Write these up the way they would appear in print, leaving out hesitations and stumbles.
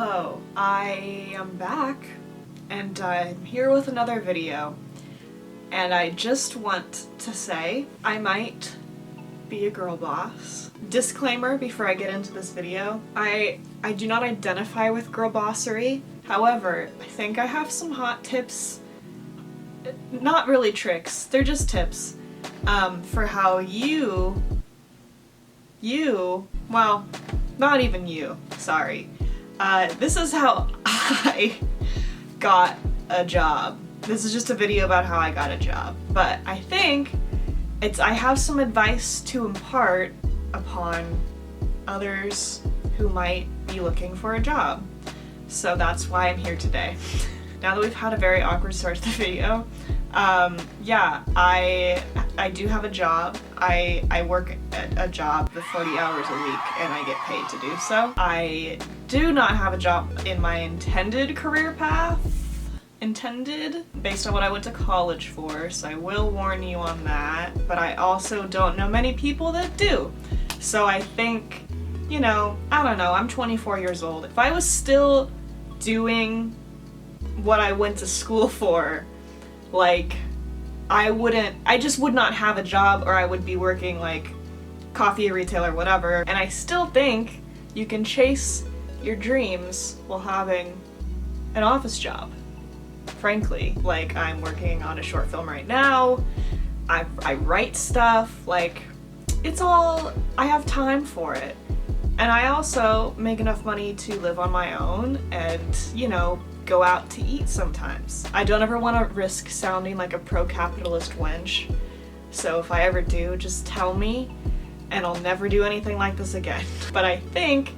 Hello, I am back and I'm here with another video, and I just want to say I might be a girl boss. Disclaimer before I get into this video, I do not identify with girl bossery. However, I think I have some hot tips, not really tricks, they're just tips, for how well, not even you, sorry. This is how I got a job. This is just a video about how I got a job. But I think I have some advice to impart upon others who might be looking for a job. So that's why I'm here today. Now that we've had a very awkward start to the video, yeah, I do have a job. I work at a job for 40 hours a week and I get paid to do so. I do not have a job in my intended career path. Based on what I went to college for, so I will warn you on that, but I also don't know many people that do. So I think, you know, I don't know, I'm 24 years old. If I was still doing what I went to school for, like, I just would not have a job, or I would be working like coffee retailer, whatever. And I still think you can chase your dreams while having an office job. Frankly, like, I'm working on a short film right now. I write stuff, like, it's all, I have time for it. And I also make enough money to live on my own and, you know, go out to eat sometimes. I don't ever want to risk sounding like a pro-capitalist wench, so if I ever do, just tell me and I'll never do anything like this again. But I think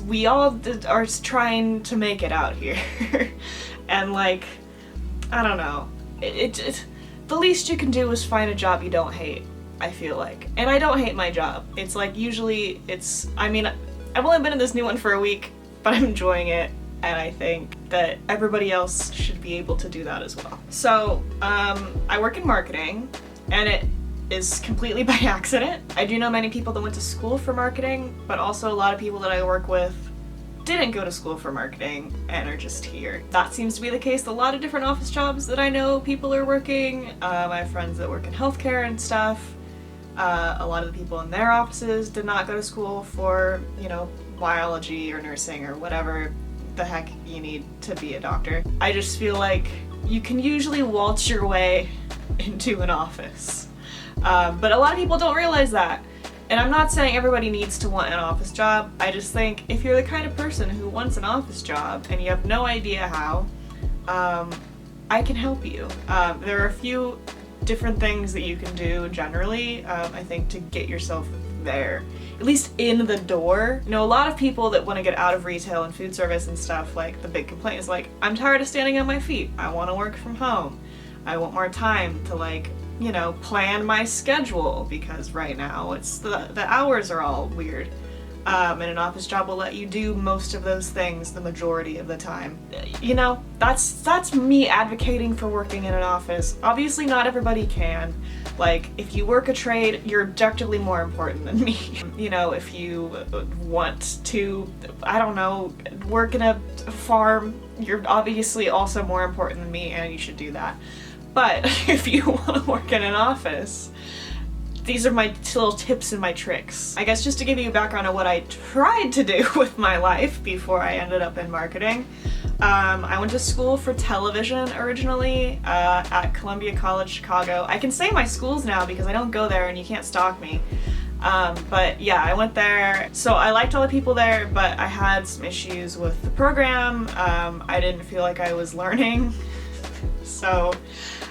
we all are trying to make it out here. And like, I don't know, the least you can do is find a job you don't hate, I feel like. And I don't hate my job. It's like, usually I mean, I've only been in this new one for a week, but I'm enjoying it. And I think that everybody else should be able to do that as well. So, I work in marketing, and it is completely by accident. I do know many people that went to school for marketing, but also a lot of people that I work with didn't go to school for marketing and are just here. That seems to be the case with a lot of different office jobs that I know people are working. I have friends that work in healthcare and stuff. A lot of the people in their offices did not go to school for, you know, biology or nursing or whatever the heck you need to be a doctor. I just feel like you can usually waltz your way into an office. But a lot of people don't realize that. And I'm not saying everybody needs to want an office job. I just think if you're the kind of person who wants an office job and you have no idea how, I can help you. There are a few different things that you can do generally, I think, to get yourself there, at least in the door. You know, a lot of people that want to get out of retail and food service and stuff, like, the big complaint is like, I'm tired of standing on my feet. I want to work from home. I want more time to, like, you know, plan my schedule, because right now it's the hours are all weird. And an office job will let you do most of those things the majority of the time. You know, that's me advocating for working in an office. Obviously not everybody can. Like, if you work a trade, you're objectively more important than me. You know, if you want to, I don't know, work in a farm, you're obviously also more important than me, and you should do that. But if you want to work in an office, these are my little tips and my tricks. I guess just to give you a background on what I tried to do with my life before I ended up in marketing. I went to school for television originally at Columbia College, Chicago. I can say my schools now because I don't go there and you can't stalk me. But yeah, I went there. So I liked all the people there, but I had some issues with the program. I didn't feel like I was learning. So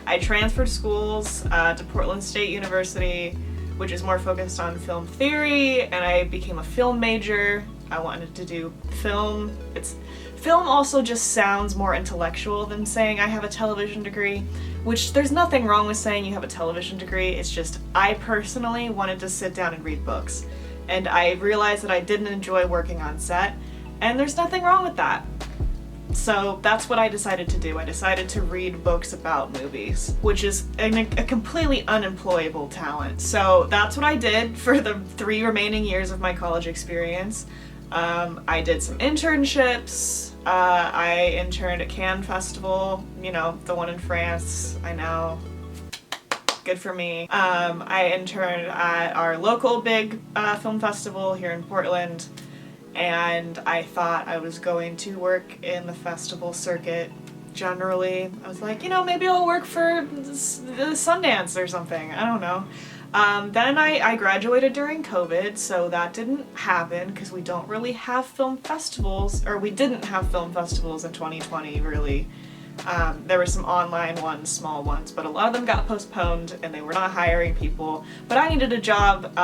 I transferred schools to Portland State University, which is more focused on film theory, and I became a film major. I wanted to do film. Film also just sounds more intellectual than saying I have a television degree, which there's nothing wrong with saying you have a television degree. It's just I personally wanted to sit down and read books, and I realized that I didn't enjoy working on set, and there's nothing wrong with that. So that's what I decided to do. I decided to read books about movies, which is a completely unemployable talent. So that's what I did for the 3 remaining years of my college experience. I did some internships. I interned at Cannes Festival, you know, the one in France. I know. Good for me. I interned at our local big film festival here in Portland, and I thought I was going to work in the festival circuit generally. I was like, you know, maybe I'll work for Sundance or something. I don't know. Then I graduated during COVID, so that didn't happen because we don't really have film festivals, or we didn't have film festivals in 2020, really. There were some online ones, small ones, but a lot of them got postponed and they were not hiring people. But I needed a job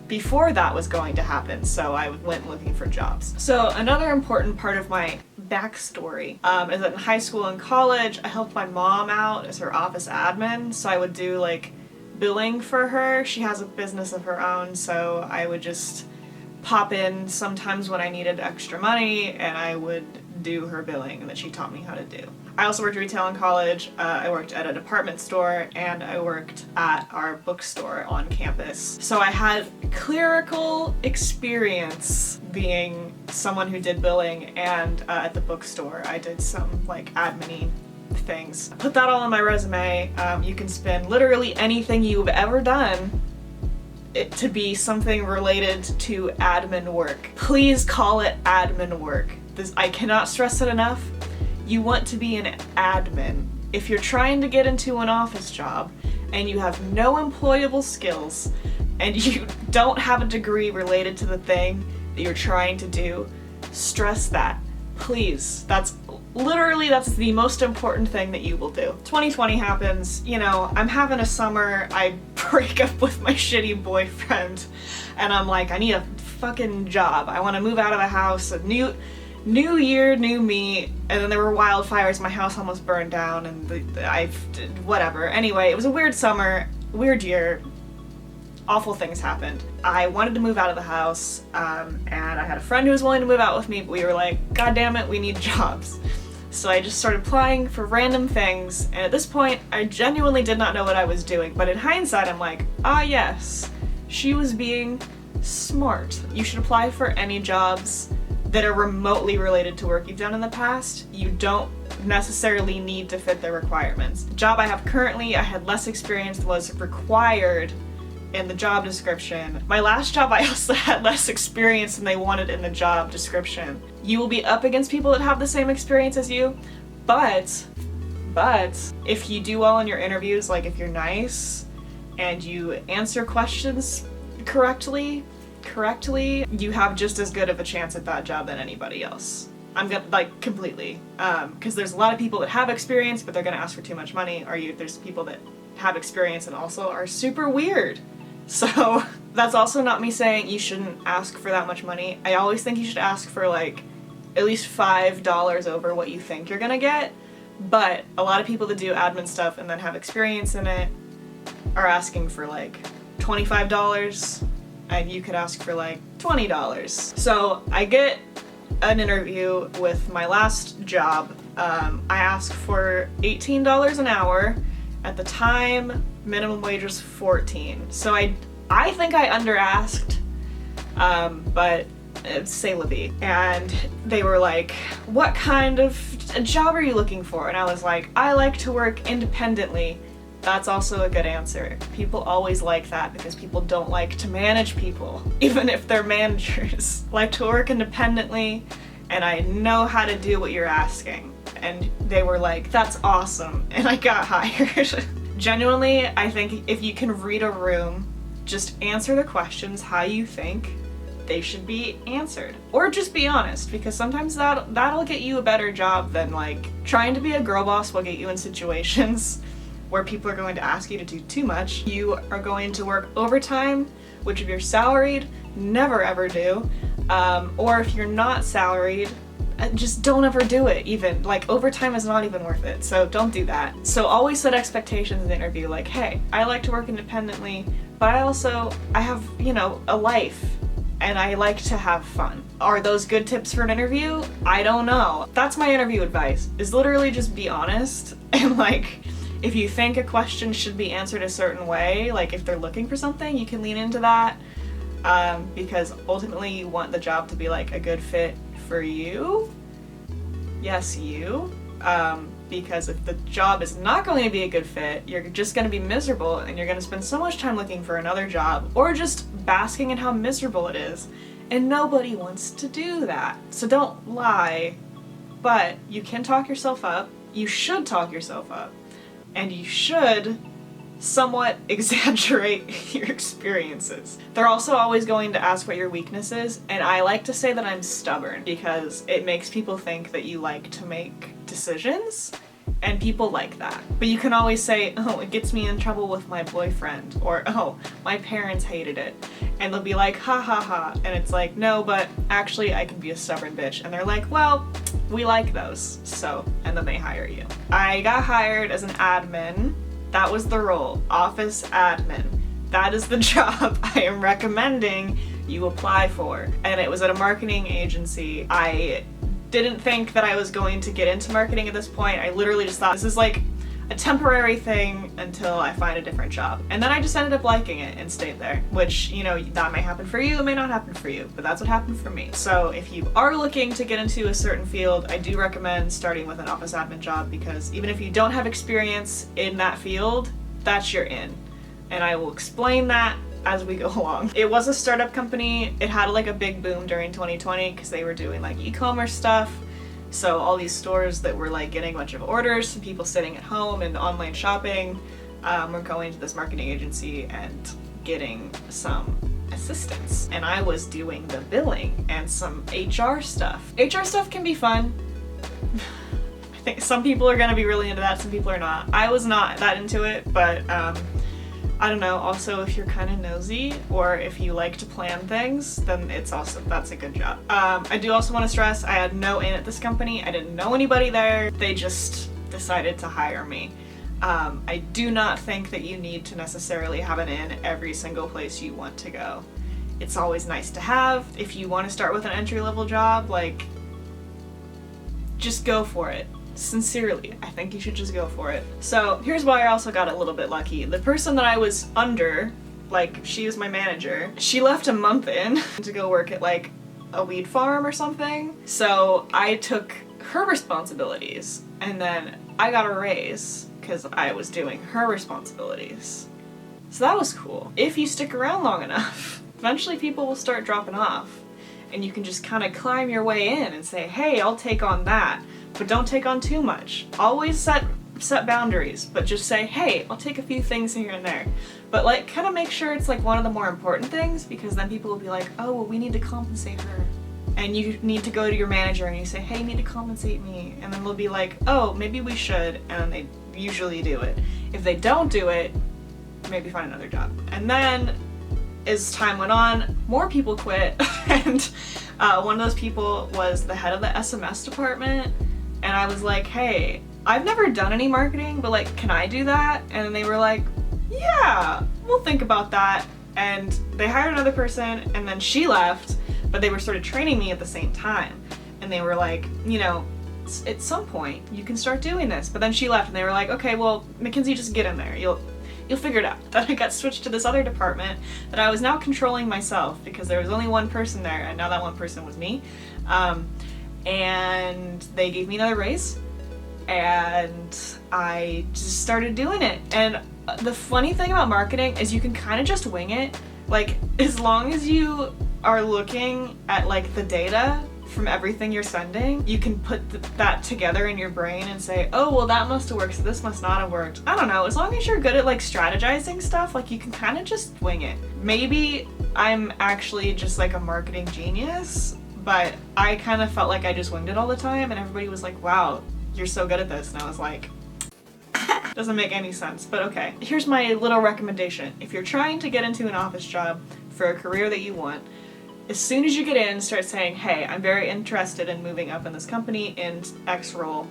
before that was going to happen, so I went looking for jobs. So another important part of my backstory is that in high school and college, I helped my mom out as her office admin, so I would do like billing for her. She has a business of her own, so I would just pop in sometimes when I needed extra money and I would do her billing that she taught me how to do. I also worked retail in college. I worked at a department store and I worked at our bookstore on campus. So I had clerical experience being someone who did billing, and at the bookstore I did some like admin-y things. Put that all on my resume. You can spin literally anything you've ever done it to be something related to admin work. Please call it admin work. I cannot stress it enough. You want to be an admin. If you're trying to get into an office job and you have no employable skills and you don't have a degree related to the thing that you're trying to do, stress that. Please. That's the most important thing that you will do. 2020 happens, you know, I'm having a summer, I break up with my shitty boyfriend, and I'm like, I need a fucking job. I want to move out of the house, a new year, new me, and then there were wildfires, my house almost burned down, and whatever. Anyway, it was a weird summer, weird year, awful things happened. I wanted to move out of the house, and I had a friend who was willing to move out with me, but we were like, God damn it, we need jobs. So I just started applying for random things, and at this point, I genuinely did not know what I was doing, but in hindsight, I'm like, ah yes, she was being smart. You should apply for any jobs that are remotely related to work you've done in the past. You don't necessarily need to fit their requirements. The job I have currently, I had less experience than was required in the job description. My last job, I also had less experience than they wanted in the job description. You will be up against people that have the same experience as you, but if you do well in your interviews, like if you're nice and you answer questions correctly, you have just as good of a chance at that job than anybody else. I'm gonna, like, completely. Because there's a lot of people that have experience, but they're gonna ask for too much money, or there's people that have experience and also are super weird. So that's also not me saying you shouldn't ask for that much money. I always think you should ask for like at least $5 over what you think you're gonna get, but a lot of people that do admin stuff and then have experience in it are asking for like $25, and you could ask for like $20. So I get an interview with my last job. I asked for $18 an hour. At the time, minimum wage was $14. So I think I under-asked, but c'est la vie. And they were like, what kind of a job are you looking for? And I was like, I like to work independently. That's also a good answer. People always like that because people don't like to manage people, even if they're managers. Like to work independently, and I know how to do what you're asking. And they were like, that's awesome, and I got hired. Genuinely, I think if you can read a room, just answer the questions how you think they should be answered. Or just be honest, because sometimes that'll get you a better job than like trying to be a girl boss will get you in situations where people are going to ask you to do too much. You are going to work overtime, which if you're salaried, never ever do. Or if you're not salaried, just don't ever do it even. Like overtime is not even worth it, so don't do that. So always set expectations in the interview like, hey, I like to work independently, but I have, you know, a life and I like to have fun. Are those good tips for an interview? I don't know. That's my interview advice, is literally just be honest and like, if you think a question should be answered a certain way, like if they're looking for something, you can lean into that. because ultimately you want the job to be like a good fit for you. Yes, you. Because if the job is not going to be a good fit, you're just going to be miserable and you're going to spend so much time looking for another job or just basking in how miserable it is. And nobody wants to do that. So don't lie, but you can talk yourself up. You should talk yourself up. And you should somewhat exaggerate your experiences. They're also always going to ask what your weakness is, and I like to say that I'm stubborn because it makes people think that you like to make decisions, and people like that. But you can always say, oh, it gets me in trouble with my boyfriend, or oh, my parents hated it. And they'll be like, ha ha ha, and it's like, no, but actually I can be a stubborn bitch. And they're like, well, we like those, so, and then they hire you. I got hired as an admin. That was the role, office admin. That is the job I am recommending you apply for. And it was at a marketing agency. I didn't think that I was going to get into marketing at this point. I literally just thought this is like a temporary thing until I find a different job. And then I just ended up liking it and stayed there, which, you know, that may happen for you, it may not happen for you, but that's what happened for me. So if you are looking to get into a certain field, I do recommend starting with an office admin job, because even if you don't have experience in that field, that's your in. And I will explain that as we go along. It was a startup company. It had like a big boom during 2020 because they were doing like e-commerce stuff. So all these stores that were like getting a bunch of orders from people sitting at home and online shopping were going to this marketing agency and getting some assistance. And I was doing the billing and some HR stuff. HR stuff can be fun. I think some people are gonna be really into that, some people are not. I was not that into it, but I don't know, also if you're kind of nosy or if you like to plan things, then it's also, that's a good job. I do also want to stress, I had no in at this company. I didn't know anybody there. They just decided to hire me. I do not think that you need to necessarily have an in every single place you want to go. It's always nice to have. If you want to start with an entry-level job, like, just go for it. Sincerely, I think you should just go for it. So here's why I also got a little bit lucky. The person that I was under, like, she was my manager, she left a month in to go work at like a weed farm or something. So I took her responsibilities and then I got a raise because I was doing her responsibilities. So that was cool. If you stick around long enough, eventually people will start dropping off and you can just kind of climb your way in and say, hey, I'll take on that. But don't take on too much. Always set boundaries, but just say, hey, I'll take a few things here and there. But like, kind of make sure it's like one of the more important things, because then people will be like, oh, well, we need to compensate her. And you need to go to your manager and you say, hey, you need to compensate me. And then they'll be like, oh, maybe we should. And they usually do it. If they don't do it, maybe find another job. And then as time went on, more people quit. And one of those people was the head of the SMS department. And I was like, hey, I've never done any marketing, but like, can I do that? And they were like, yeah, we'll think about that. And they hired another person and then she left, but they were sort of training me at the same time. And they were like, you know, at some point you can start doing this. But then she left and they were like, okay, well, Mackenzie, just get in there. You'll figure it out. Then I got switched to this other department that I was now controlling myself because there was only one person there and now that one person was me. And they gave me another raise and I just started doing it. And the funny thing about marketing is you can kind of just wing it. Like, as long as you are looking at like the data from everything you're sending, you can put that together in your brain and say, oh, well, that must have worked, so this must not have worked. I don't know, as long as you're good at like strategizing stuff, like you can kind of just wing it. Maybe I'm actually just like a marketing genius, but I kind of felt like I just winged it all the time and everybody was like, wow, you're so good at this. And I was like, doesn't make any sense, but okay. Here's my little recommendation. If you're trying to get into an office job for a career that you want, as soon as you get in, start saying, hey, I'm very interested in moving up in this company in X role.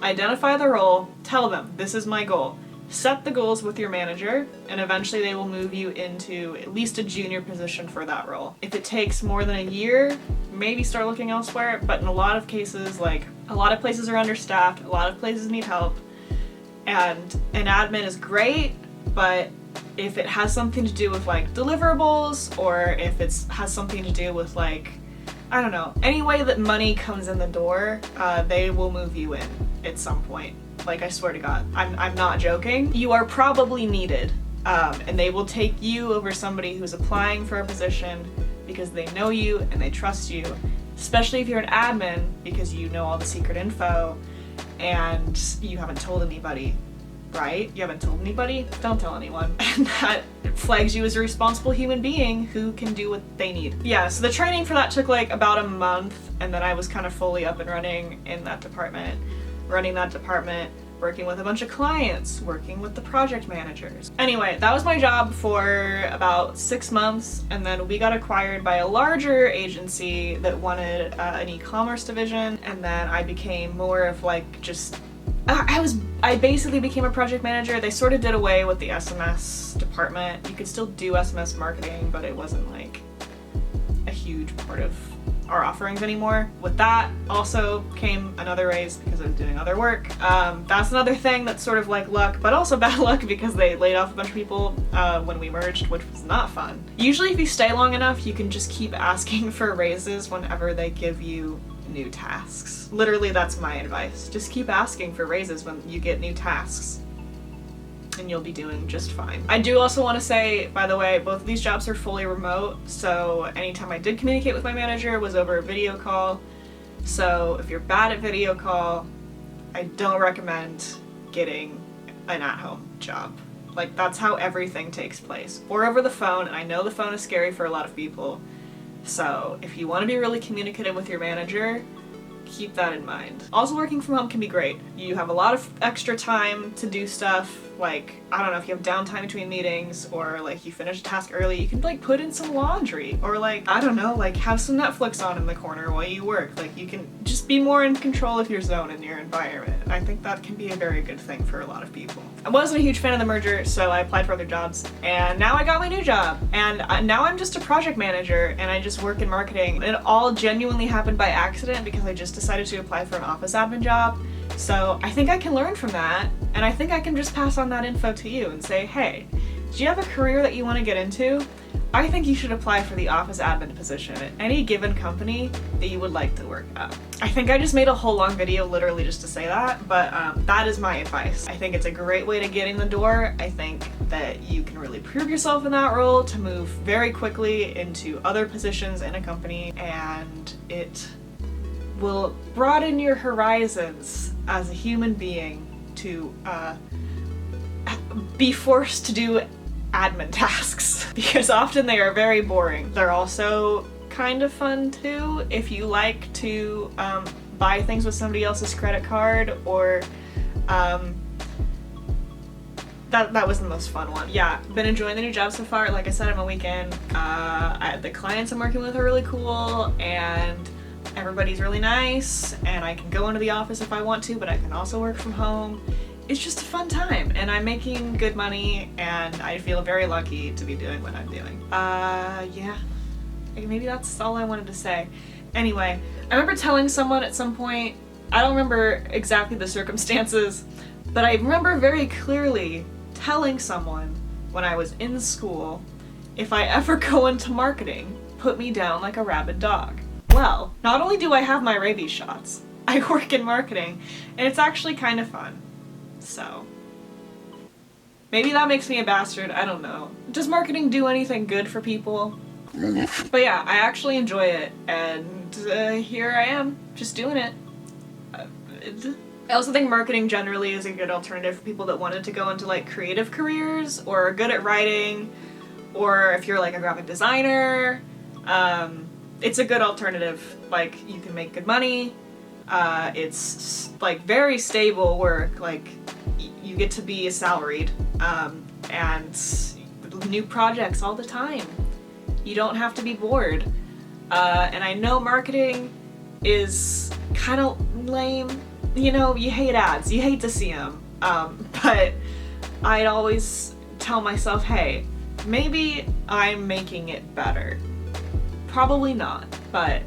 Identify the role, tell them, this is my goal. Set the goals with your manager, and eventually they will move you into at least a junior position for that role. If it takes more than a year, maybe start looking elsewhere, but in a lot of cases, like, a lot of places are understaffed, a lot of places need help, and an admin is great, but if it has something to do with like deliverables, or if it has something to do with like, I don't know, any way that money comes in the door, they will move you in at some point. Like, I swear to God, I'm not joking. You are probably needed, and they will take you over somebody who's applying for a position because they know you and they trust you, especially if you're an admin, because you know all the secret info and you haven't told anybody, right? You haven't told anybody? Don't tell anyone. And that flags you as a responsible human being who can do what they need. Yeah, so the training for that took like about a month, and then I was kind of fully up and running in that department, running that department, working with a bunch of clients, working with the project managers. Anyway, that was my job for about 6 months, and then we got acquired by a larger agency that wanted an e-commerce division, and then I became more of like just I basically became a project manager. They sort of did away with the SMS department. You could still do SMS marketing, but it wasn't like a huge part of our offerings anymore. With that also came another raise because I was doing other work. That's another thing that's sort of like luck, but also bad luck because they laid off a bunch of people when we merged, which was not fun. Usually if you stay long enough, you can just keep asking for raises whenever they give you new tasks. Literally, that's my advice. Just keep asking for raises when you get new tasks, and you'll be doing just fine. I do also want to say, by the way, both of these jobs are fully remote, so anytime I did communicate with my manager was over a video call. So if you're bad at video call, I don't recommend getting an at-home job. Like, that's how everything takes place. Or over the phone, and I know the phone is scary for a lot of people. So if you want to be really communicative with your manager, keep that in mind. Also, working from home can be great. You have a lot of extra time to do stuff, like, I don't know, if you have downtime between meetings, or like you finish a task early, you can like put in some laundry, or like, I don't know, like have some Netflix on in the corner while you work. Like, you can just be more in control of your zone and your environment. I think that can be a very good thing for a lot of people. I wasn't a huge fan of the merger, so I applied for other jobs, and now I got my new job, and now I'm just a project manager, and I just work in marketing. It all genuinely happened by accident because I just decided to apply for an office admin job. So I think I can learn from that, and I think I can just pass on that info to you and say, hey, do you have a career that you want to get into? I think you should apply for the office admin position at any given company that you would like to work at. I think I just made a whole long video literally just to say that, but that is my advice. I think it's a great way to get in the door. I think that you can really prove yourself in that role to move very quickly into other positions in a company, and it will broaden your horizons as a human being to be forced to do admin tasks, because often they are very boring. They're also kind of fun too if you like to buy things with somebody else's credit card, or that was the most fun one. Yeah, been enjoying the new job so far. Like I said, I'm a weekend. The clients I'm working with are really cool, and everybody's really nice, and I can go into the office if I want to, but I can also work from home. It's just a fun time, and I'm making good money, and I feel very lucky to be doing what I'm doing. Yeah. Maybe that's all I wanted to say. Anyway, I remember telling someone at some point, I don't remember exactly the circumstances, but I remember very clearly telling someone when I was in school, if I ever go into marketing, put me down like a rabid dog. Well, not only do I have my rabies shots, I work in marketing, and it's actually kind of fun. So, maybe that makes me a bastard, I don't know. Does marketing do anything good for people? But yeah, I actually enjoy it, and here I am, just doing it. I also think marketing generally is a good alternative for people that wanted to go into like creative careers, or are good at writing, or if you're like a graphic designer. It's a good alternative. Like, you can make good money. It's like very stable work. Like, you get to be salaried, and new projects all the time. You don't have to be bored. And I know marketing is kind of lame. You know, you hate ads. You hate to see them. But I'd always tell myself, hey, maybe I'm making it better. Probably not, but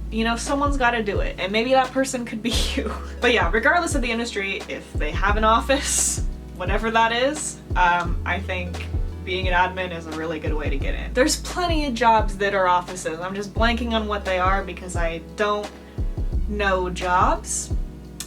you know, someone's got to do it, and maybe that person could be you. But yeah, regardless of the industry, if they have an office, whatever that is, I think being an admin is a really good way to get in. There's plenty of jobs that are offices. I'm just blanking on what they are because I don't know jobs.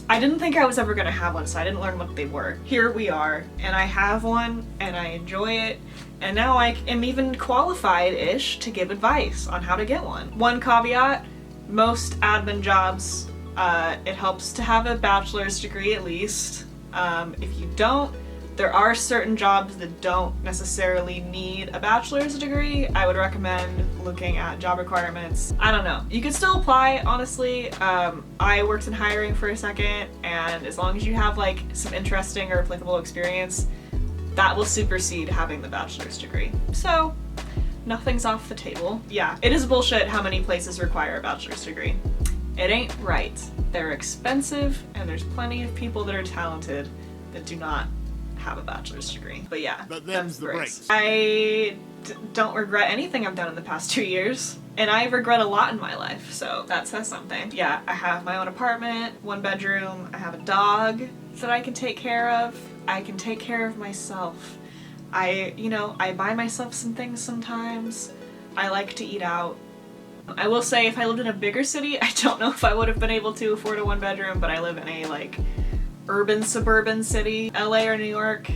I didn't think I was ever gonna have one, so I didn't learn what they were. Here we are, and I have one, and I enjoy it, and now I am even qualified-ish to give advice on how to get one. One caveat, most admin jobs, it helps to have a bachelor's degree at least. If you don't, there are certain jobs that don't necessarily need a bachelor's degree. I would recommend looking at job requirements. I don't know. You can still apply, honestly. I worked in hiring for a second, and as long as you have like some interesting or applicable experience, that will supersede having the bachelor's degree. So, nothing's off the table. Yeah, it is bullshit how many places require a bachelor's degree. It ain't right. They're expensive, and there's plenty of people that are talented that do not have a bachelor's degree. But yeah, them's the breaks. I don't regret anything I've done in the past 2 years, and I regret a lot in my life, so that says something. Yeah, I have my own apartment, 1 bedroom, I have a dog that I can take care of. I can take care of myself. I buy myself some things sometimes. I like to eat out. I will say if I lived in a bigger city, I don't know if I would have been able to afford a 1 bedroom, but I live in a like urban suburban city, LA or New York.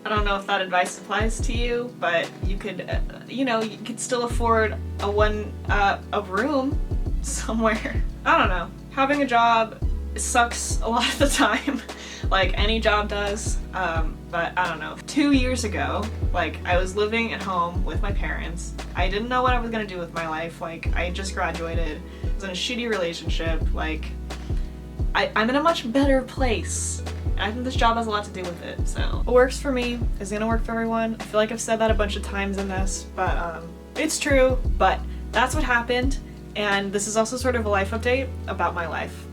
I don't know if that advice applies to you, but you could, you could still afford a room somewhere. I don't know. Having a job sucks a lot of the time, like any job does, but I don't know. 2 years ago, like, I was living at home with my parents. I didn't know what I was gonna do with my life. Like, I just graduated. I was in a shitty relationship. Like, I'm in a much better place. And I think this job has a lot to do with it, so. What works for me is gonna work for everyone. I feel like I've said that a bunch of times in this, but it's true, but that's what happened, and this is also sort of a life update about my life.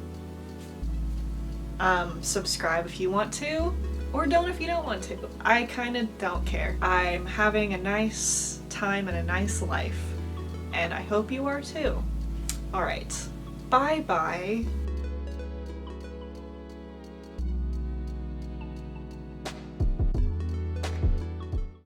Subscribe if you want to, or don't if you don't want to. I kinda don't care. I'm having a nice time and a nice life, and I hope you are too. Alright, bye-bye.